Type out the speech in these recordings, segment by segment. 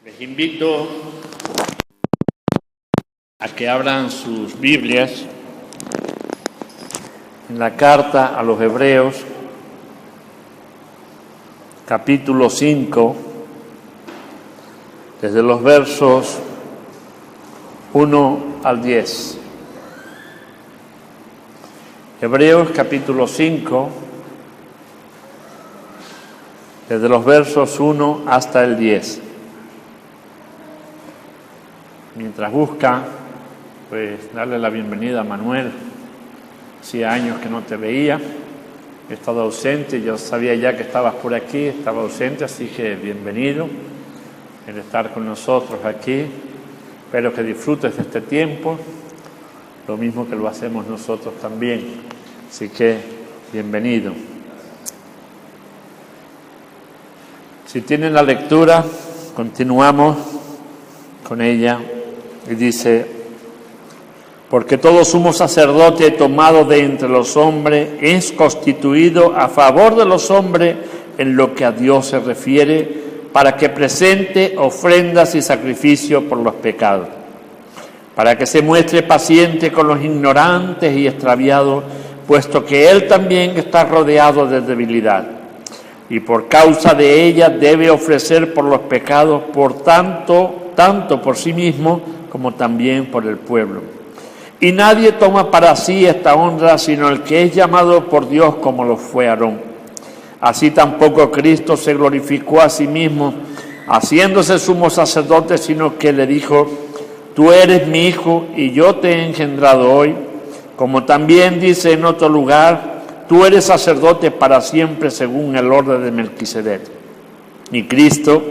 Les invito a que abran sus Biblias en la carta a los Hebreos, capítulo 5, desde los versos 1 al 10. Hebreos, capítulo 5, desde los versos 1 hasta el 10. Mientras busca, pues darle la bienvenida a Manuel. Hacía años que no te veía, he estado ausente, yo sabía ya que estabas por aquí, estaba ausente, así que bienvenido en estar con nosotros aquí. Espero que disfrutes de este tiempo, lo mismo que lo hacemos nosotros también, así que bienvenido. Si tienen la lectura, continuamos con ella. Y dice: porque todo sumo sacerdote tomado de entre los hombres es constituido a favor de los hombres en lo que a Dios se refiere, para que presente ofrendas y sacrificios por los pecados, para que se muestre paciente con los ignorantes y extraviados, puesto que Él también está rodeado de debilidad, y por causa de ella debe ofrecer por los pecados, por tanto por sí mismo como también por el pueblo. Y nadie toma para sí esta honra, sino el que es llamado por Dios, como lo fue Aarón. Así tampoco Cristo se glorificó a sí mismo, haciéndose sumo sacerdote, sino que le dijo: tú eres mi hijo, y yo te he engendrado hoy. Como también dice en otro lugar: tú eres sacerdote para siempre, según el orden de Melquisedec. Y Cristo,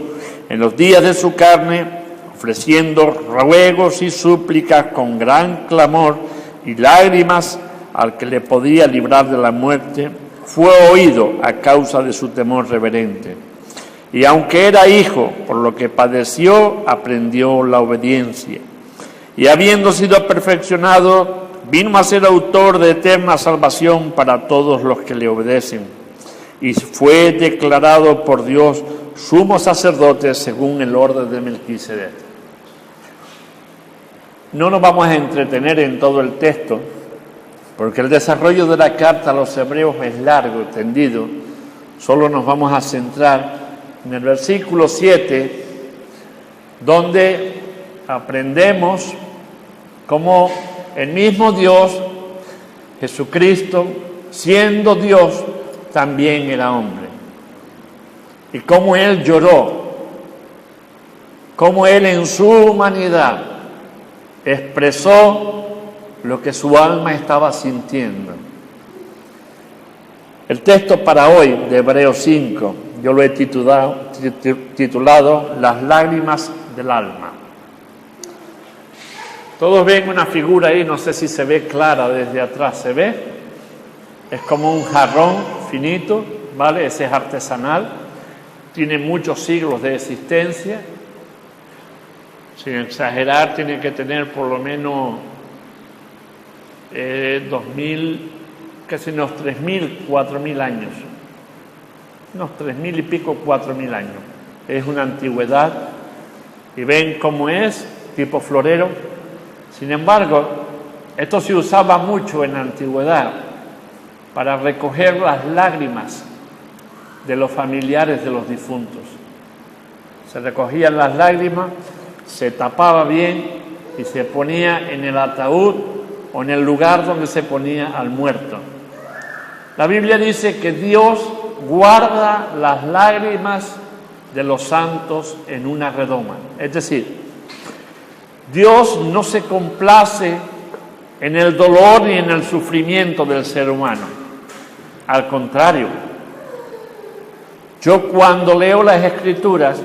en los días de su carne, ofreciendo ruegos y súplicas con gran clamor y lágrimas al que le podía librar de la muerte, fue oído a causa de su temor reverente. Y aunque era hijo, por lo que padeció, aprendió la obediencia. Y habiendo sido perfeccionado, vino a ser autor de eterna salvación para todos los que le obedecen. Y fue declarado por Dios sumo sacerdote según el orden de Melquisedec. No nos vamos a entretener en todo el texto, porque el desarrollo de la carta a los Hebreos es largo, tendido. Solo nos vamos a centrar en el versículo 7, donde aprendemos cómo el mismo Dios, Jesucristo, siendo Dios, también era hombre. Y cómo Él lloró, cómo Él en su humanidad expresó lo que su alma estaba sintiendo. El texto para hoy de Hebreos 5, yo lo he titulado Las lágrimas del alma. Todos ven una figura ahí, no sé si se ve clara desde atrás, ¿se ve? Es como un jarrón finito, ¿vale? Ese es artesanal, tiene muchos siglos de existencia. Sin exagerar, tiene que tener por lo menos 2000, casi unos 3.000, 4.000 años. Unos 3.000 y pico, 4.000 años. Es una antigüedad. Y ven cómo es, tipo florero. Sin embargo, esto se usaba mucho en la antigüedad para recoger las lágrimas de los familiares de los difuntos. Se recogían las lágrimas, se tapaba bien y se ponía en el ataúd o en el lugar donde se ponía al muerto. La Biblia dice que Dios guarda las lágrimas de los santos en una redoma. Es decir, Dios no se complace en el dolor ni en el sufrimiento del ser humano. Al contrario, yo cuando leo las Escrituras,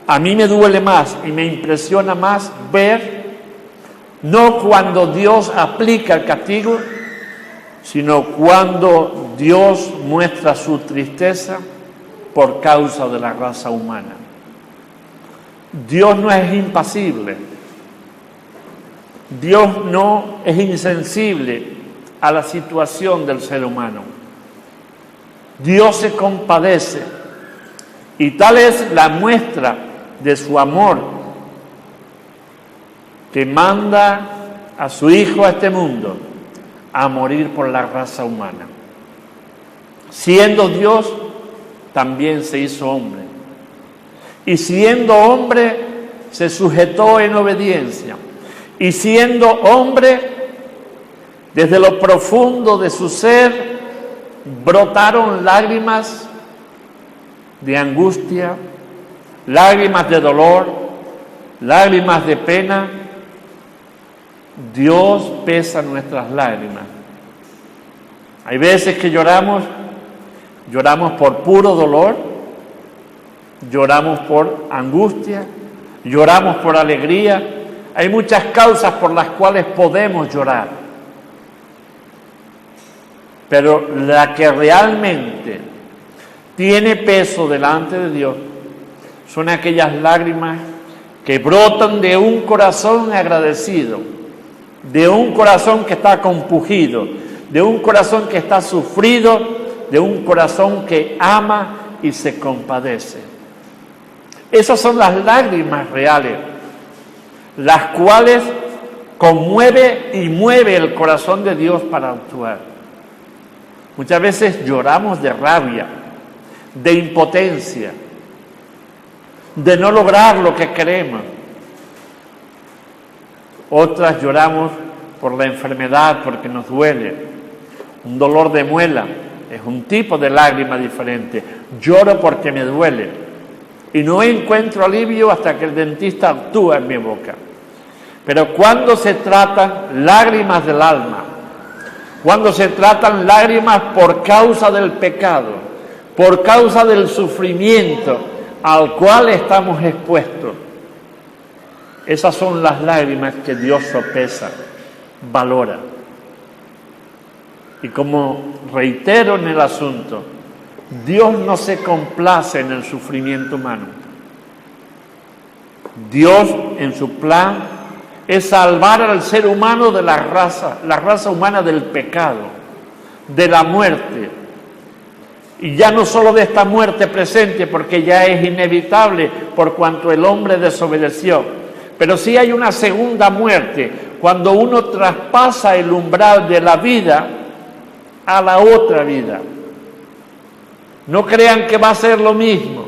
a mí me duele más y me impresiona más ver, no cuando Dios aplica el castigo, sino cuando Dios muestra su tristeza por causa de la raza humana. Dios no es impasible, Dios no es insensible a la situación del ser humano. Dios se compadece, y tal es la muestra de su amor, que manda a su Hijo a este mundo a morir por la raza humana. Siendo Dios, también se hizo hombre. Y siendo hombre, se sujetó en obediencia. Y siendo hombre, desde lo profundo de su ser, brotaron lágrimas de angustia, lágrimas de dolor, lágrimas de pena. Dios pesa nuestras lágrimas. Hay veces que lloramos por puro dolor, lloramos por angustia, lloramos por alegría. Hay muchas causas por las cuales podemos llorar. Pero la que realmente tiene peso delante de Dios son aquellas lágrimas que brotan de un corazón agradecido, de un corazón que está compungido, de un corazón que está sufrido, de un corazón que ama y se compadece. Esas son las lágrimas reales, las cuales conmueve y mueve el corazón de Dios para actuar. Muchas veces lloramos de rabia, de impotencia, de no lograr lo que queremos. Otras lloramos por la enfermedad, porque nos duele. Un dolor de muela es un tipo de lágrima diferente. Lloro porque me duele y no encuentro alivio hasta que el dentista actúa en mi boca. Pero cuando se tratan lágrimas del alma, cuando se tratan lágrimas por causa del pecado, por causa del sufrimiento al cual estamos expuestos, esas son las lágrimas que Dios sopesa, valora. Y como reitero en el asunto, Dios no se complace en el sufrimiento humano. Dios, en su plan, es salvar al ser humano de la raza humana del pecado, de la muerte. Y ya no solo de esta muerte presente, porque ya es inevitable por cuanto el hombre desobedeció, pero sí hay una segunda muerte, cuando uno traspasa el umbral de la vida a la otra vida. No crean que va a ser lo mismo,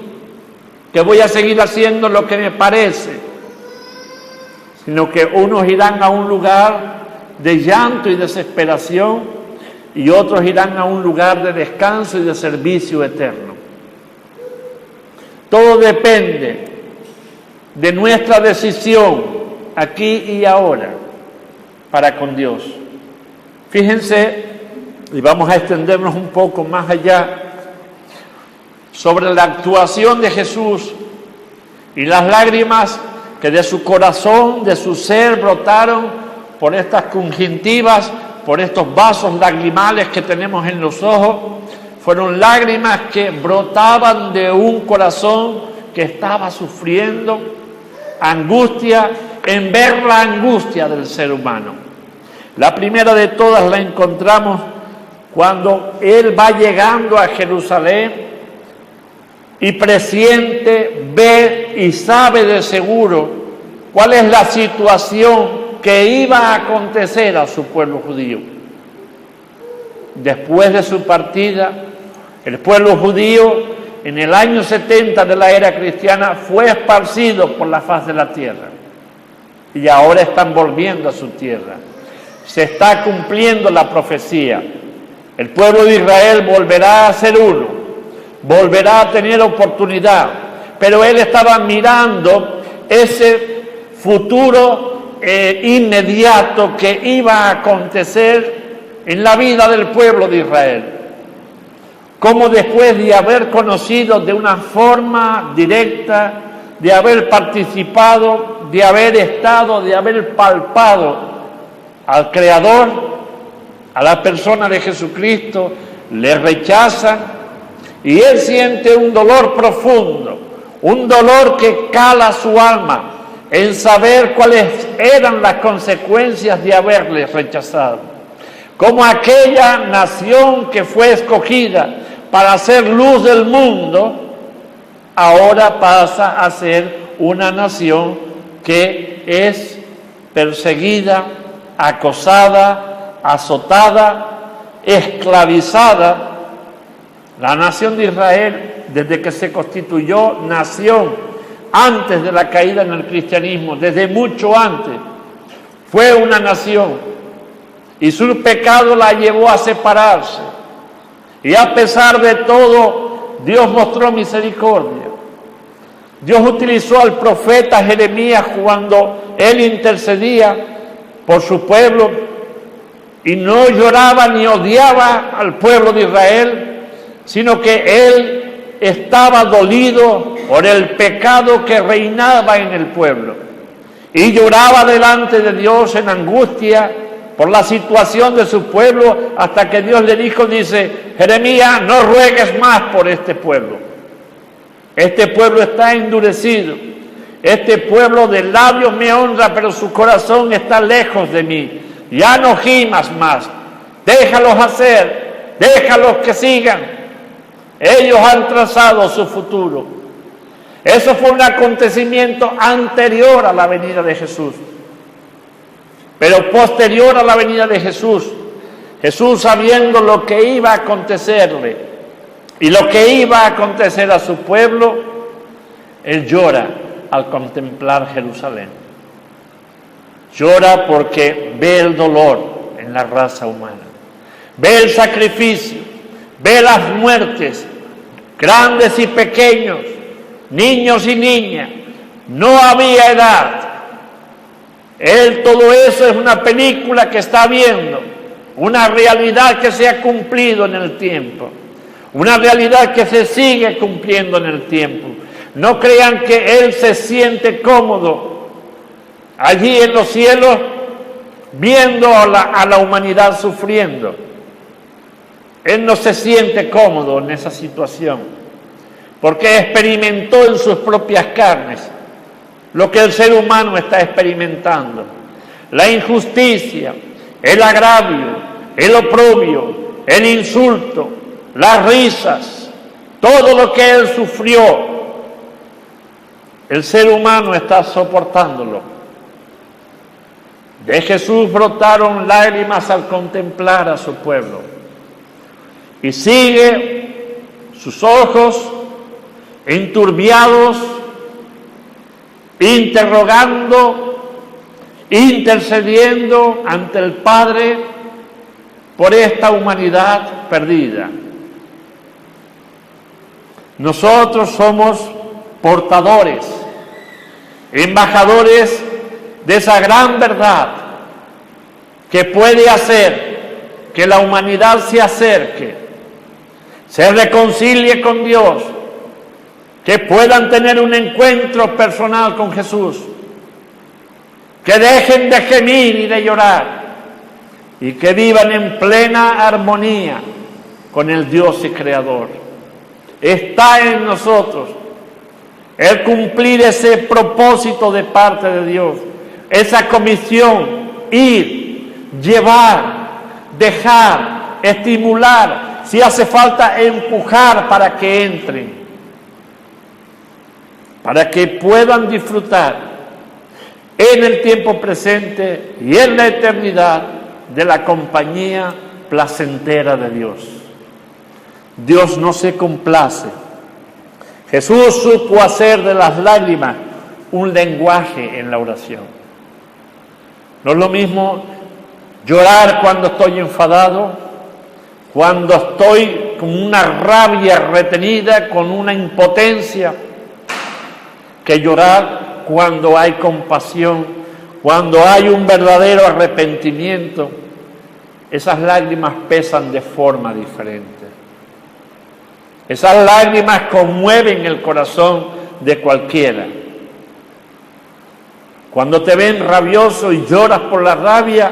que voy a seguir haciendo lo que me parece, sino que unos irán a un lugar de llanto y desesperación y otros irán a un lugar de descanso y de servicio eterno. Todo depende de nuestra decisión aquí y ahora para con Dios. Fíjense, y vamos a extendernos un poco más allá, sobre la actuación de Jesús y las lágrimas que de su corazón, de su ser brotaron por estas conjuntivas, por estos vasos lagrimales que tenemos en los ojos. Fueron lágrimas que brotaban de un corazón que estaba sufriendo angustia en ver la angustia del ser humano. La primera de todas la encontramos cuando Él va llegando a Jerusalén y presiente, ve y sabe de seguro cuál es la situación que iba a acontecer a su pueblo judío. Después de su partida, el pueblo judío en el año 70 de la era cristiana fue esparcido por la faz de la tierra y ahora están volviendo a su tierra. Se está cumpliendo la profecía. El pueblo de Israel volverá a ser uno, volverá a tener oportunidad, pero él estaba mirando ese futuro inmediato que iba a acontecer en la vida del pueblo de Israel. Como después de haber conocido de una forma directa, de haber participado, de haber estado, de haber palpado al Creador, a la persona de Jesucristo, le rechazan. Y él siente un dolor profundo, un dolor que cala su alma en saber cuáles eran las consecuencias de haberles rechazado. Como aquella nación que fue escogida para ser luz del mundo, ahora pasa a ser una nación que es perseguida, acosada, azotada, esclavizada. La nación de Israel, desde que se constituyó nación, antes de la caída en el cristianismo, desde mucho antes, fue una nación y su pecado la llevó a separarse. Y a pesar de todo, Dios mostró misericordia. Dios utilizó al profeta Jeremías cuando él intercedía por su pueblo y no lloraba ni odiaba al pueblo de Israel, sino que él estaba dolido por el pecado que reinaba en el pueblo y lloraba delante de Dios en angustia por la situación de su pueblo, hasta que Dios le dijo, dice, Jeremías, no ruegues más por este pueblo. Este pueblo está endurecido. Este pueblo de labios me honra, pero su corazón está lejos de mí. Ya no gimas más. Déjalos hacer. Déjalos que sigan. Ellos han trazado su futuro. Eso fue un acontecimiento anterior a la venida de Jesús. Pero posterior a la venida de Jesús, Jesús, sabiendo lo que iba a acontecerle y lo que iba a acontecer a su pueblo, él llora al contemplar Jerusalén. Llora porque ve el dolor en la raza humana, ve el sacrificio, ve las muertes, grandes y pequeños, niños y niñas, no había edad. Él, todo eso es una película que está viendo, una realidad que se ha cumplido en el tiempo, una realidad que se sigue cumpliendo en el tiempo. No crean que Él se siente cómodo allí en los cielos viendo a la humanidad sufriendo. Él no se siente cómodo en esa situación, porque experimentó en sus propias carnes lo que el ser humano está experimentando: la injusticia, el agravio, el oprobio, el insulto, las risas, todo lo que él sufrió, el ser humano está soportándolo. De Jesús brotaron lágrimas al contemplar a su pueblo. Y sigue sus ojos enturbiados, interrogando, intercediendo ante el Padre por esta humanidad perdida. Nosotros somos portadores, embajadores de esa gran verdad que puede hacer que la humanidad se acerque, se reconcilie con Dios, que puedan tener un encuentro personal con Jesús, que dejen de gemir y de llorar y que vivan en plena armonía con el Dios y Creador. Está en nosotros el cumplir ese propósito de parte de Dios, esa comisión: ir, llevar, dejar, estimular, si hace falta empujar para que entren, para que puedan disfrutar en el tiempo presente y en la eternidad de la compañía placentera de Dios. Dios no se complace. Jesús supo hacer de las lágrimas un lenguaje en la oración. No es lo mismo llorar cuando estoy enfadado, cuando estoy con una rabia retenida, con una impotencia, que llorar cuando hay compasión, cuando hay un verdadero arrepentimiento. Esas lágrimas pesan de forma diferente. Esas lágrimas conmueven el corazón de cualquiera. Cuando te ven rabioso y lloras por la rabia,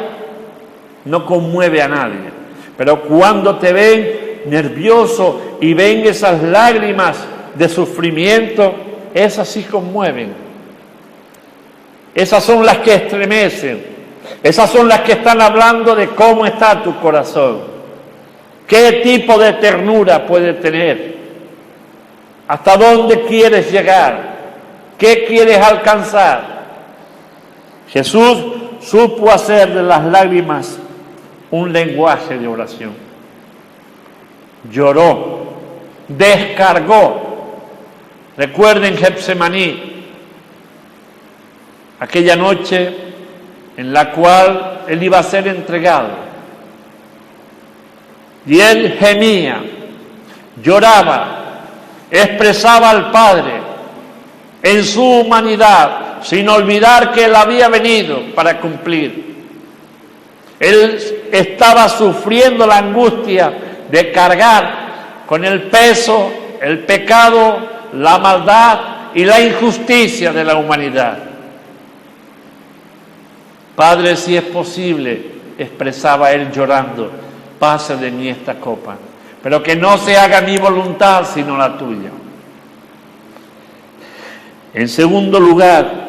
no conmueve a nadie. Pero cuando te ven nervioso y ven esas lágrimas de sufrimiento, esas sí conmueven. Esas son las que estremecen. Esas son las que están hablando de cómo está tu corazón. ¿Qué tipo de ternura puede tener? ¿Hasta dónde quieres llegar? ¿Qué quieres alcanzar? Jesús supo hacer de las lágrimas un lenguaje de oración. Lloró, descargó. Recuerden Getsemaní, aquella noche en la cual él iba a ser entregado. Y él gemía, lloraba, expresaba al Padre en su humanidad, sin olvidar que él había venido para cumplir. Él estaba sufriendo la angustia de cargar con el peso, el pecado, la maldad y la injusticia de la humanidad. Padre, si es posible, expresaba él llorando, pase de mí esta copa, pero que no se haga mi voluntad sino la tuya. En segundo lugar,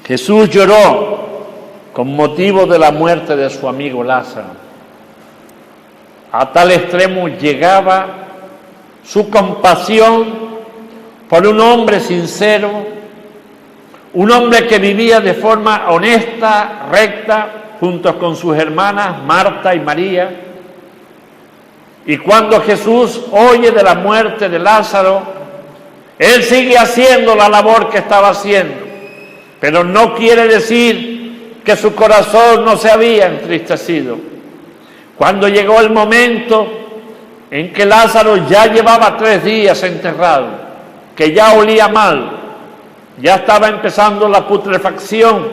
Jesús lloró con motivo de la muerte de su amigo Lázaro. A tal extremo llegaba su compasión por un hombre sincero, un hombre que vivía de forma honesta, recta, junto con sus hermanas Marta y María. Y cuando Jesús oye de la muerte de Lázaro, él sigue haciendo la labor que estaba haciendo, pero no quiere decir que su corazón no se había entristecido. Cuando llegó el momento en que Lázaro ya llevaba 3 días enterrado, que ya olía mal, ya estaba empezando la putrefacción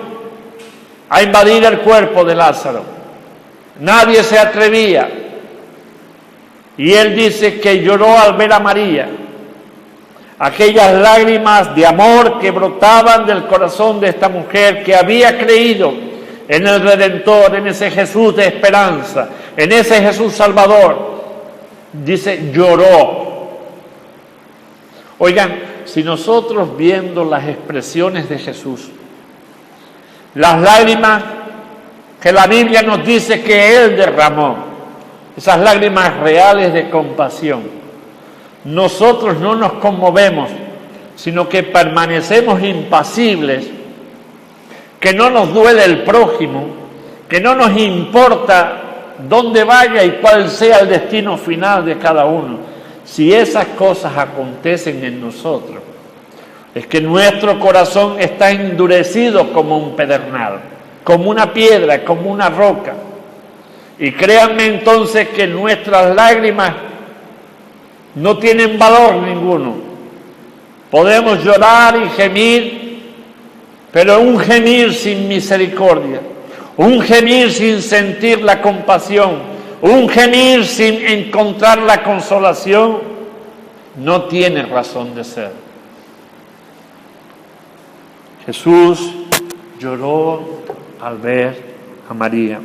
a invadir el cuerpo de Lázaro, nadie se atrevía, y él dice que lloró al ver a María, aquellas lágrimas de amor que brotaban del corazón de esta mujer que había creído en el Redentor, en ese Jesús de esperanza, en ese Jesús Salvador. Dice, lloró. Oigan, si nosotros viendo las expresiones de Jesús, las lágrimas que la Biblia nos dice que Él derramó, esas lágrimas reales de compasión, nosotros no nos conmovemos, sino que permanecemos impasibles, que no nos duele el prójimo, que no nos importa dónde vaya y cuál sea el destino final de cada uno. Si esas cosas acontecen en nosotros, es que nuestro corazón está endurecido como un pedernal, como una piedra, como una roca. Y créanme entonces que nuestras lágrimas no tienen valor ninguno. Podemos llorar y gemir, pero un gemir sin misericordia, un gemir sin sentir la compasión, un gemir sin encontrar la consolación, no tiene razón de ser. Jesús lloró al ver a María.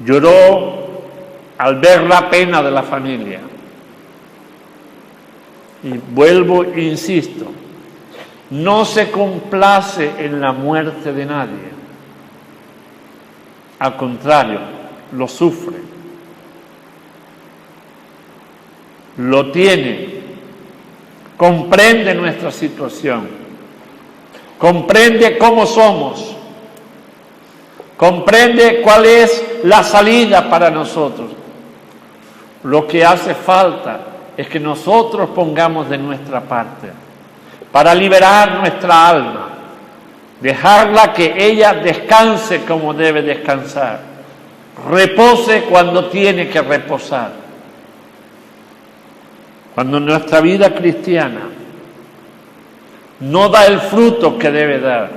Lloró al ver la pena de la familia. Y vuelvo e insisto, no se complace en la muerte de nadie. Al contrario, lo sufre. Lo tiene. Comprende nuestra situación. Comprende cómo somos. Comprende cuál es la salida para nosotros. Lo que hace falta es que nosotros pongamos de nuestra parte para liberar nuestra alma, dejarla que ella descanse como debe descansar, repose cuando tiene que reposar. Cuando nuestra vida cristiana no da el fruto que debe dar,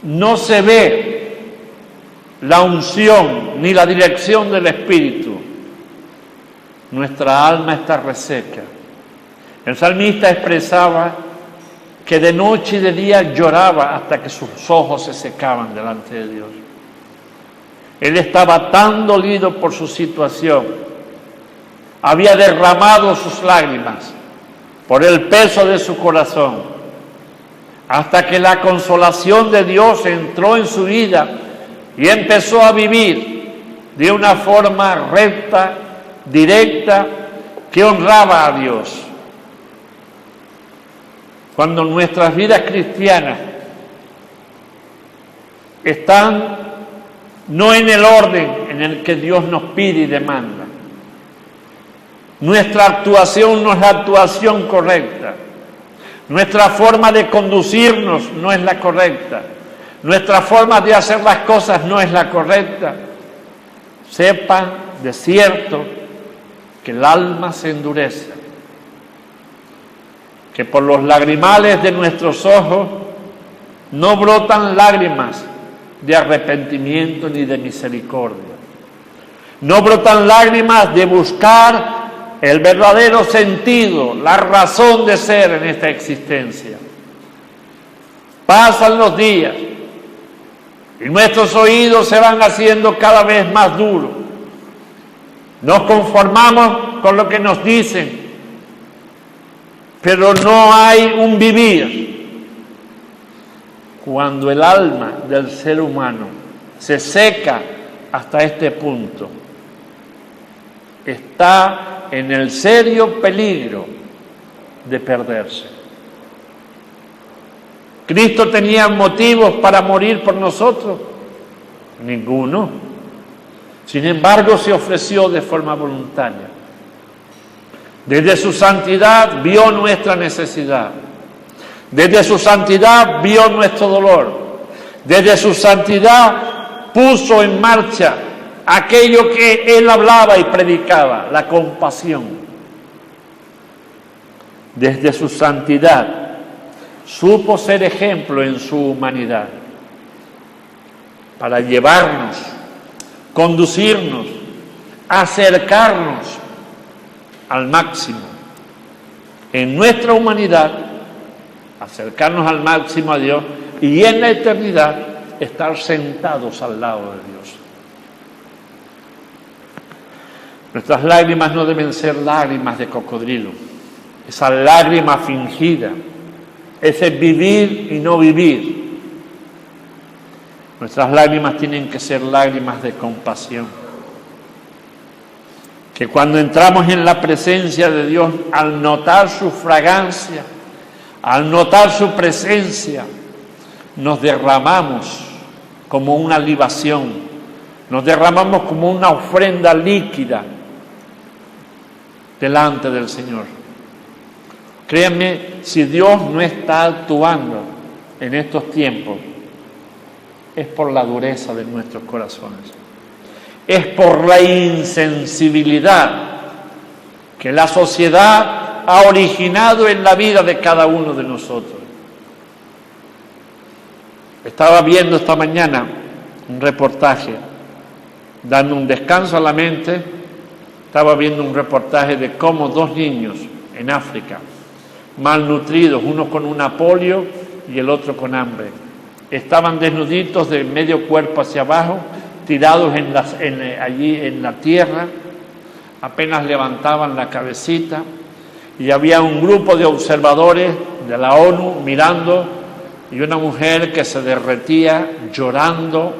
no se ve la unción ni la dirección del Espíritu, nuestra alma está reseca. El salmista expresaba que de noche y de día lloraba hasta que sus ojos se secaban delante de Dios. Él estaba tan dolido por su situación, había derramado sus lágrimas por el peso de su corazón, hasta que la consolación de Dios entró en su vida y empezó a vivir de una forma recta, directa, que honraba a Dios. Cuando nuestras vidas cristianas están no en el orden en el que Dios nos pide y demanda, nuestra actuación no es la actuación correcta, nuestra forma de conducirnos no es la correcta, nuestra forma de hacer las cosas no es la correcta, sepan de cierto que el alma se endurece, que por los lagrimales de nuestros ojos no brotan lágrimas de arrepentimiento ni de misericordia. No brotan lágrimas de buscar el verdadero sentido, la razón de ser en esta existencia. Pasan los días y nuestros oídos se van haciendo cada vez más duros. Nos conformamos con lo que nos dicen, pero no hay un vivir. Cuando el alma del ser humano se seca hasta este punto, está en el serio peligro de perderse. ¿Cristo tenía motivos para morir por nosotros? Ninguno. Sin embargo, se ofreció de forma voluntaria. Desde su santidad vio nuestra necesidad. Desde su santidad vio nuestro dolor. Desde su santidad puso en marcha aquello que Él hablaba y predicaba, la compasión. Desde su santidad supo ser ejemplo en su humanidad para llevarnos, conducirnos, acercarnos al máximo en nuestra humanidad, acercarnos al máximo a Dios y en la eternidad estar sentados al lado de Dios. Nuestras lágrimas no deben ser lágrimas de cocodrilo, esa lágrima fingida, ese vivir y no vivir. Nuestras lágrimas tienen que ser lágrimas de compasión. Que cuando entramos en la presencia de Dios, al notar su fragancia, al notar su presencia, nos derramamos como una libación, nos derramamos como una ofrenda líquida delante del Señor. Créanme, si Dios no está actuando en estos tiempos, es por la dureza de nuestros corazones, es por la insensibilidad que la sociedad ha originado en la vida de cada uno de nosotros. Estaba viendo esta mañana un reportaje, dando un descanso a la mente, estaba viendo un reportaje de cómo 2 niños en África, malnutridos, uno con una polio y el otro con hambre, estaban desnuditos de medio cuerpo hacia abajo, tirados allí en la tierra, apenas levantaban la cabecita, y había un grupo de observadores de la ONU mirando, y una mujer que se derretía llorando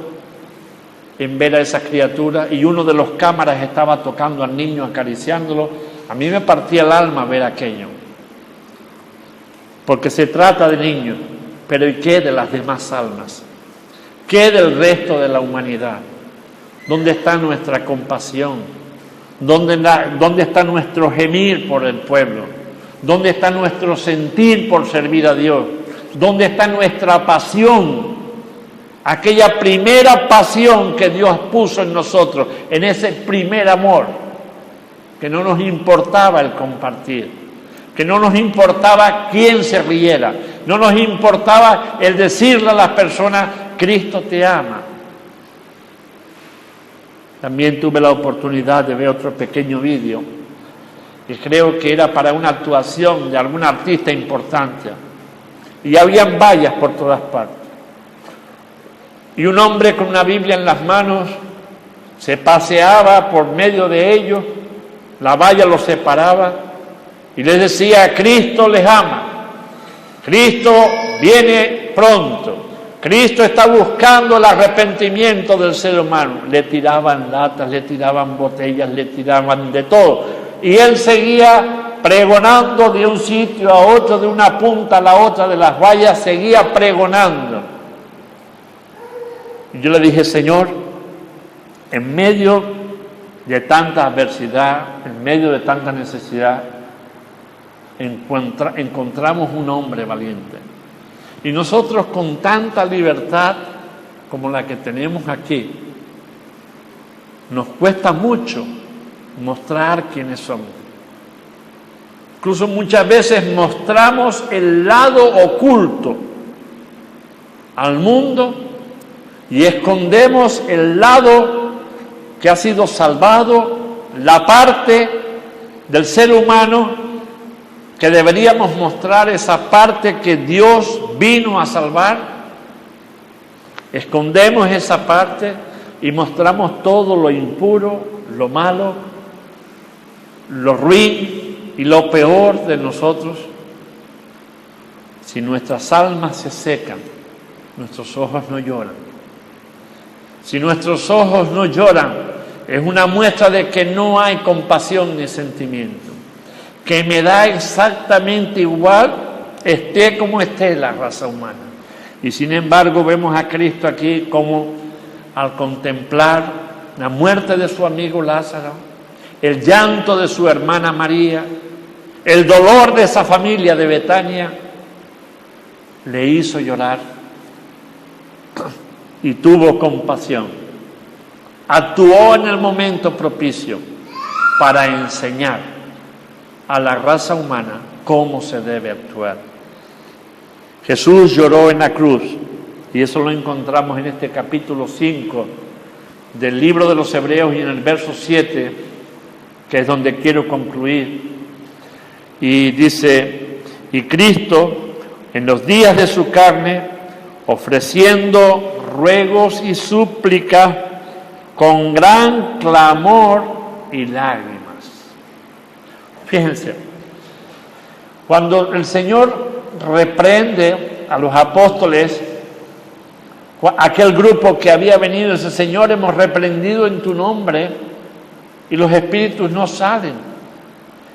en ver a esa criatura, y uno de los cámaras estaba tocando al niño, acariciándolo. A mí me partía el alma ver aquello, porque se trata de niños, pero ¿y qué de las demás almas? ¿Qué del resto de la humanidad? ¿Dónde está nuestra compasión? ¿Dónde está nuestro gemir por el pueblo? ¿Dónde está nuestro sentir por servir a Dios? ¿Dónde está nuestra pasión? Aquella primera pasión que Dios puso en nosotros, en ese primer amor, que no nos importaba el compartir, que no nos importaba quién se riera, no nos importaba el decirle a las personas, Cristo te ama. También tuve la oportunidad de ver otro pequeño vídeo que creo que era para una actuación de algún artista importante, y habían vallas por todas partes, y un hombre con una Biblia en las manos se paseaba por medio de ellos, la valla los separaba y les decía, Cristo les ama, Cristo viene pronto, Cristo está buscando el arrepentimiento del ser humano. Le tiraban latas, le tiraban botellas, le tiraban de todo, y él seguía pregonando de un sitio a otro, de una punta a la otra de las vallas, seguía pregonando. Y yo le dije, Señor, en medio de tanta adversidad, en medio de tanta necesidad, encontramos un hombre valiente. Y nosotros con tanta libertad como la que tenemos aquí, nos cuesta mucho mostrar quiénes somos. Incluso muchas veces mostramos el lado oculto al mundo y escondemos el lado que ha sido salvado, la parte del ser humano que deberíamos mostrar, esa parte que Dios vino a salvar. Escondemos esa parte y mostramos todo lo impuro, lo malo, lo ruin y lo peor de nosotros. Si nuestras almas se secan, nuestros ojos no lloran. Si nuestros ojos no lloran, es una muestra de que no hay compasión ni sentimiento, que me da exactamente igual, esté como esté la raza humana. Y sin embargo vemos a Cristo aquí como al contemplar la muerte de su amigo Lázaro, el llanto de su hermana María, el dolor de esa familia de Betania, le hizo llorar y tuvo compasión. Actuó en el momento propicio para enseñar a la raza humana cómo se debe actuar. Jesús lloró en la cruz, y eso lo encontramos en este capítulo 5 del libro de los Hebreos y en el verso 7, que es donde quiero concluir. Y dice, y Cristo en los días de su carne, ofreciendo ruegos y súplicas con gran clamor y lágrimas. Fíjense, cuando el Señor reprende a los apóstoles, aquel grupo que había venido, dice, Señor, hemos reprendido en tu nombre y los espíritus no salen.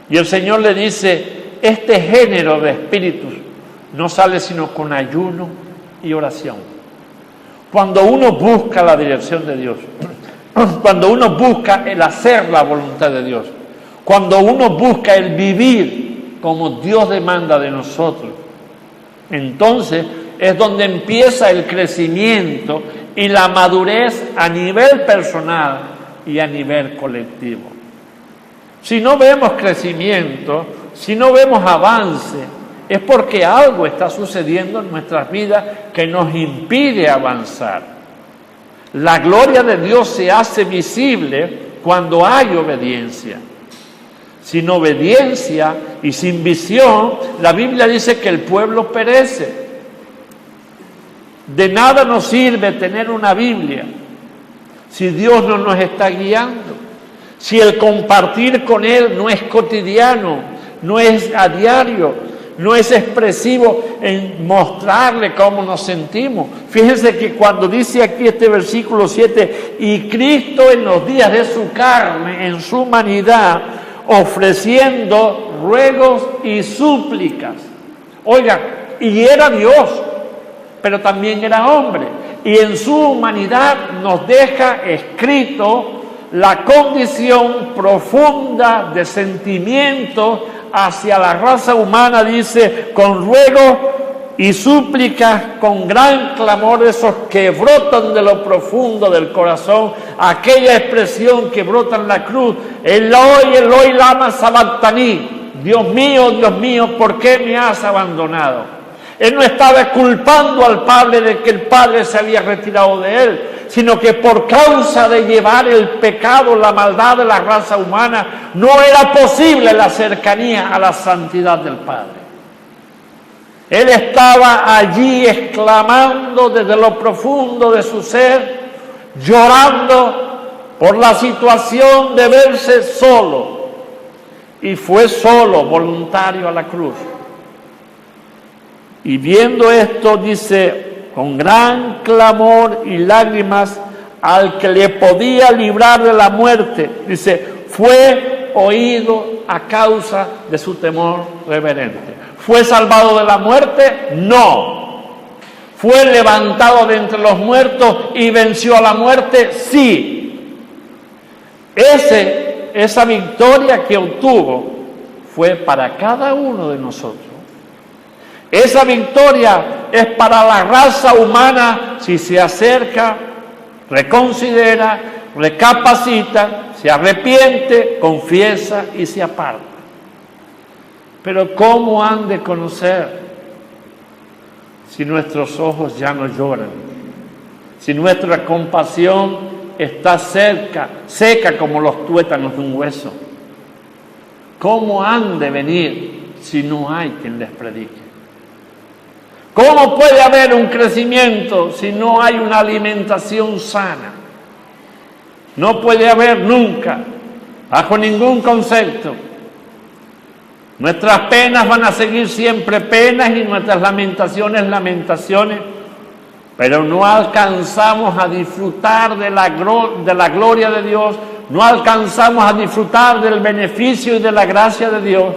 Y el Señor le dice, este género de espíritus no sale sino con ayuno y oración. Cuando uno busca la dirección de Dios, cuando uno busca el hacer la voluntad de Dios, cuando uno busca el vivir como Dios demanda de nosotros, entonces es donde empieza el crecimiento y la madurez a nivel personal y a nivel colectivo. Si no vemos crecimiento, si no vemos avance, es porque algo está sucediendo en nuestras vidas que nos impide avanzar. La gloria de Dios se hace visible cuando hay obediencia. Sin obediencia y sin visión, la Biblia dice que el pueblo perece. De nada nos sirve tener una Biblia si Dios no nos está guiando, si el compartir con Él no es cotidiano, no es a diario, no es expresivo en mostrarle cómo nos sentimos. Fíjense que cuando dice aquí este versículo 7, y Cristo en los días de su carne, en su humanidad, ofreciendo ruegos y súplicas. Oiga, y era Dios, pero también era hombre. Y en su humanidad nos deja escrito la condición profunda de sentimiento hacia la raza humana, dice, con ruego y súplicas, con gran clamor, esos que brotan de lo profundo del corazón, aquella expresión que brota en la cruz, Eloi, Eloi, lama sabactani, Dios mío, ¿por qué me has abandonado? Él no estaba culpando al Padre de que el Padre se había retirado de él, sino que por causa de llevar el pecado, la maldad de la raza humana, no era posible la cercanía a la santidad del Padre. Él estaba allí exclamando desde lo profundo de su ser, llorando por la situación de verse solo, y fue solo, voluntario a la cruz. Y viendo esto, dice, con gran clamor y lágrimas, al que le podía librar de la muerte, dice, fue oído a causa de su temor reverente. ¿Fue salvado de la muerte? No. ¿Fue levantado de entre los muertos y venció a la muerte? Sí. Esa victoria que obtuvo fue para cada uno de nosotros. Esa victoria es para la raza humana si se acerca, reconsidera, recapacita, se arrepiente, confiesa y se aparta. Pero ¿cómo han de conocer si nuestros ojos ya no lloran? Si nuestra compasión está seca como los tuétanos de un hueso. ¿Cómo han de venir si no hay quien les predique? ¿Cómo puede haber un crecimiento si no hay una alimentación sana? No puede haber nunca, bajo ningún concepto. Nuestras penas van a seguir siempre penas y nuestras lamentaciones, pero no alcanzamos a disfrutar de la gloria de Dios, no alcanzamos a disfrutar del beneficio y de la gracia de Dios,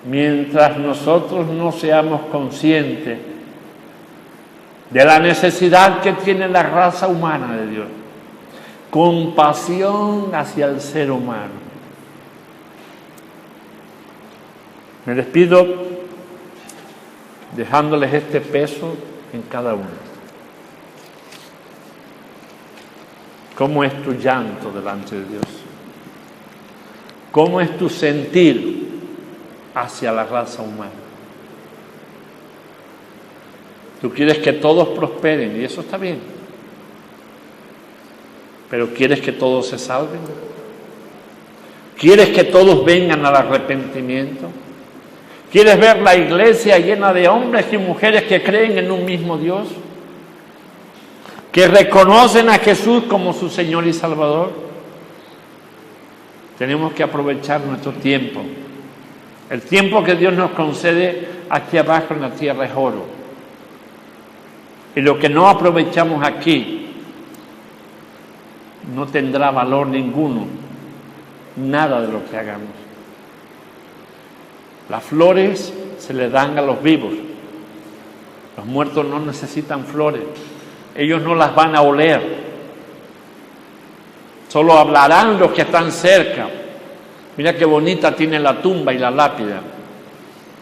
mientras nosotros no seamos conscientes de la necesidad que tiene la raza humana de Dios. Compasión hacia el ser humano. Me despido dejándoles este peso en cada uno. ¿Cómo es tu llanto delante de Dios? ¿Cómo es tu sentir hacia la raza humana? Tú quieres que todos prosperen y eso está bien. Pero ¿quieres que todos se salven? ¿Quieres que todos vengan al arrepentimiento? ¿Quieres ver la iglesia llena de hombres y mujeres que creen en un mismo Dios? ¿Que reconocen a Jesús como su Señor y Salvador? Tenemos que aprovechar nuestro tiempo. El tiempo que Dios nos concede aquí abajo en la tierra es oro. Y lo que no aprovechamos aquí no tendrá valor ninguno, nada de lo que hagamos. Las flores se le dan a los vivos. Los muertos no necesitan flores. Ellos no las van a oler. Solo hablarán los que están cerca. Mira qué bonita tiene la tumba y la lápida.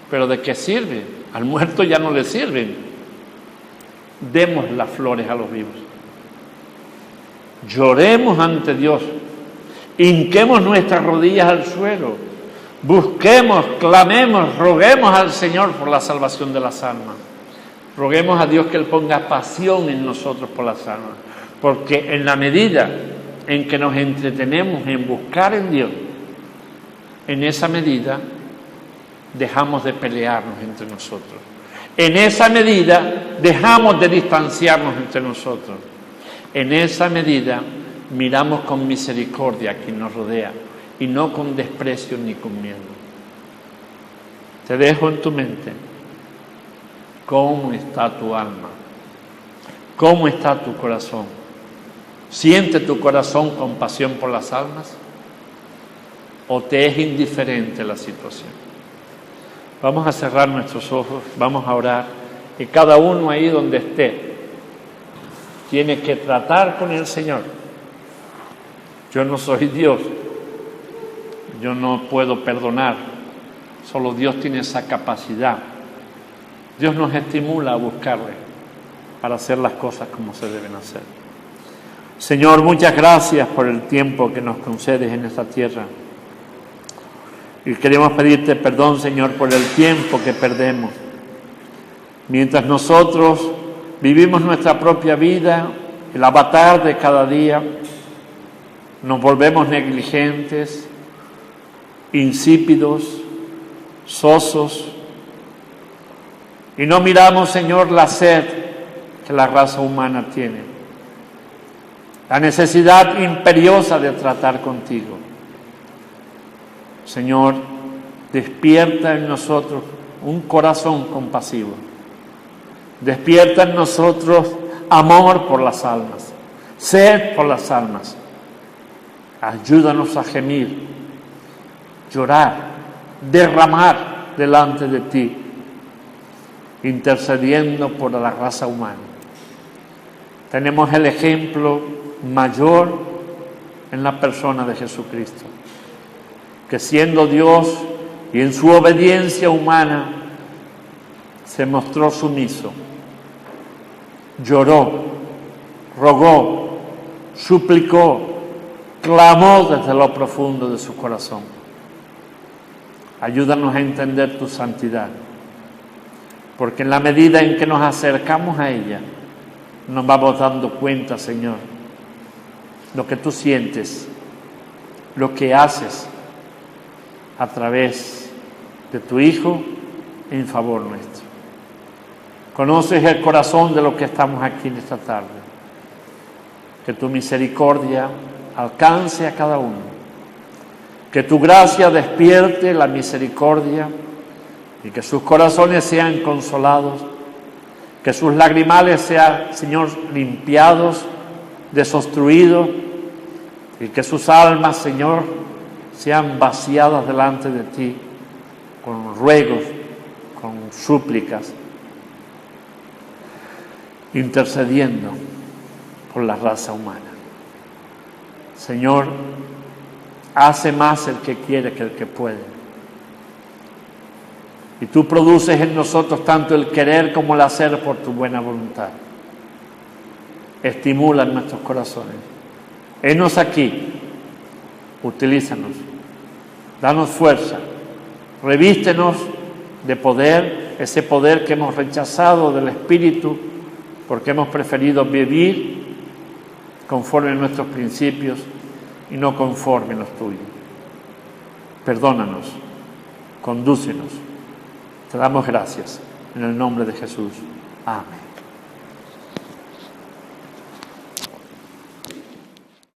Pero ¿de qué sirve? Al muerto ya no le sirven. Demos las flores a los vivos. Lloremos ante Dios. Hinquemos nuestras rodillas al suelo. Busquemos, clamemos, roguemos al Señor por la salvación de las almas. Roguemos a Dios que Él ponga pasión en nosotros por las almas. Porque en la medida en que nos entretenemos en buscar en Dios, en esa medida dejamos de pelearnos entre nosotros. En esa medida dejamos de distanciarnos entre nosotros. En esa medida miramos con misericordia a quien nos rodea y no con desprecio ni con miedo. Te dejo en tu mente cómo está tu alma, cómo está tu corazón. ¿Siente tu corazón compasión por las almas? ¿O te es indiferente la situación? Vamos a cerrar nuestros ojos, vamos a orar, y cada uno ahí donde esté tiene que tratar con el Señor. Yo no soy Dios, yo no puedo perdonar, solo Dios tiene esa capacidad. Dios nos estimula a buscarle para hacer las cosas como se deben hacer. Señor, muchas gracias por el tiempo que nos concedes en esta tierra. Y queremos pedirte perdón, Señor, por el tiempo que perdemos. Mientras nosotros vivimos nuestra propia vida, el avatar de cada día, nos volvemos negligentes, insípidos, sosos, y no miramos, Señor, la sed que la raza humana tiene, la necesidad imperiosa de tratar contigo. Señor, despierta en nosotros un corazón compasivo, despierta en nosotros amor por las almas, sed por las almas. Ayúdanos a gemir llorar, derramar delante de ti, intercediendo por la raza humana. Tenemos el ejemplo mayor en la persona de Jesucristo, que siendo Dios y en su obediencia humana se mostró sumiso, lloró, rogó, suplicó, clamó desde lo profundo de su corazón. Ayúdanos a entender tu santidad, porque en la medida en que nos acercamos a ella, nos vamos dando cuenta, Señor, lo que tú sientes, lo que haces a través de tu Hijo en favor nuestro. Conoces el corazón de los que estamos aquí en esta tarde. Que tu misericordia alcance a cada uno. Que tu gracia despierte la misericordia y que sus corazones sean consolados. Que sus lagrimales sean, Señor, limpiados, desobstruidos, y que sus almas, Señor, sean vaciadas delante de ti con ruegos, con súplicas, intercediendo por la raza humana. Señor, hace más el que quiere que el que puede. Y tú produces en nosotros tanto el querer como el hacer por tu buena voluntad. Estimula nuestros corazones. Henos aquí, utilízanos, danos fuerza, revístenos de poder, ese poder que hemos rechazado del Espíritu, porque hemos preferido vivir conforme a nuestros principios y no conforme a los tuyos. Perdónanos, condúcenos. Te damos gracias en el nombre de Jesús. Amén.